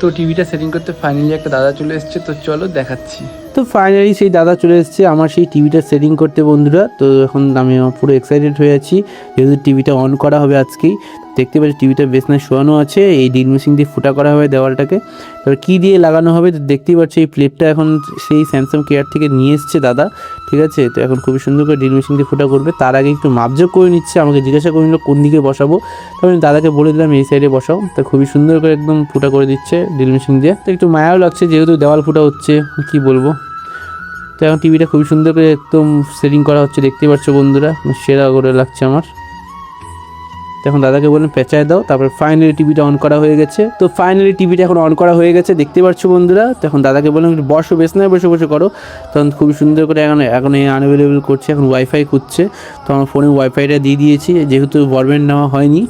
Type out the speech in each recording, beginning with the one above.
তো টিভিটা সেটিং করতে ফাইনালি একটা দাদা চলে এসছে, তো চলো দেখাচ্ছি। তো ফাইনালি সেই দাদা চলে এসেছে আমার সেই টিভিটা সেটিং করতে বন্ধুরা। তো এখন আমি পুরো এক্সাইটেড হয়ে আছি, যেহেতু টিভিটা অন করা হবে আজকেই। দেখতে পাচ্ছি টিভিটা বেসনে শোয়ানো আছে, এই ড্রিল মেশিন দিয়ে ফুটা করা হবে দেওয়ালটাকে। এবার কী দিয়ে লাগানো হবে তো দেখতেই পাচ্ছি, এই প্লেটটা এখন সেই স্যামসাং কেয়ার থেকে নিয়ে এসছে দাদা, ঠিক আছে। তো এখন খুবই সুন্দর করে ড্রিল মেশিন দিয়ে ফুটা করবে। তার আগে একটু মাপজোক করে নিচ্ছে, আমাকে জিজ্ঞাসা করে নিল কোন দিকে বসাবো। তো আমি দাদাকে বলে দিলাম এই সাইডে বসাও। তো খুবই সুন্দর করে একদম ফুটা করে দিচ্ছে ড্রিল মেশিন দিয়ে। তো একটু মায়াও লাগছে, যেহেতু দেওয়াল ফুটা হচ্ছে, কী বলবো। তো এখন টিভিটা খুবই সুন্দর করে একদম সেটিং করা হচ্ছে, দেখতে পাচ্ছ বন্ধুরা, সেরা করে লাগছে আমার। তো এখন দাদাকে বললাম পেঁচায় দাও, তারপর ফাইনালি টিভিটা অন করা হয়ে গেছে। তো ফাইনালি টিভিটা এখন অন করা হয়ে গেছে, দেখতে পাচ্ছ বন্ধুরা। তো এখন দাদাকে বললাম একটু বসো, বেশ নয় বসে বসে করো। তখন খুবই সুন্দর করে এখন আনঅ্যাভেলেবেল করছে, এখন ওয়াইফাই খুঁজছে। তো আমার ফোনে ওয়াইফাইটা দিয়ে দিয়েছি, যেহেতু ব্রডব্যান্ড নেওয়া হয়নি।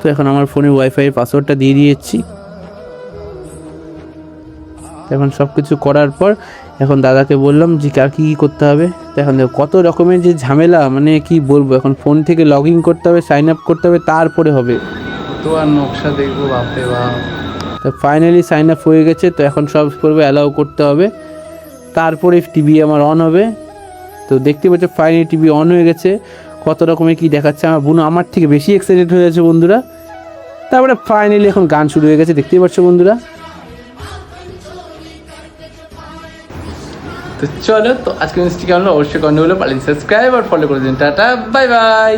তো এখন আমার ফোনে ওয়াইফাইয়ের পাসওয়ার্ডটা দিয়ে দিয়েছি। এখন সব কিছু করার পর এখন দাদাকে বললাম যে আর কী করতে হবে। তো এখন দেখো কত রকমের যে ঝামেলা, মানে কি বলবো, এখন ফোন থেকে লগ ইন করতে হবে, সাইন আপ করতে হবে, তারপরে হবে। তো আর নকশা দেখবো, বাপরে বাপ। তো ফাইনালি সাইন আপ হয়ে গেছে। তো এখন সব করবে, অ্যালাউ করতে হবে, তারপরে টিভি আমার অন হবে। তো দেখতে পাচ্ছ ফাইনালি টিভি অন হয়ে গেছে। কত রকমের কী দেখাচ্ছে, আমার বোন আমার থেকে বেশি এক্সাইটেড হয়ে গেছে বন্ধুরা। তারপরে ফাইনালি এখন গান শুরু হয়ে গেছে, দেখতেই পাচ্ছ বন্ধুরা। তো চলো, তো আজকে মিষ্টি কেমন অবশ্যই কমেন্ট বলে পারেন, সাবস্ক্রাইব আর ফলো করে দিন। Tata, bye bye.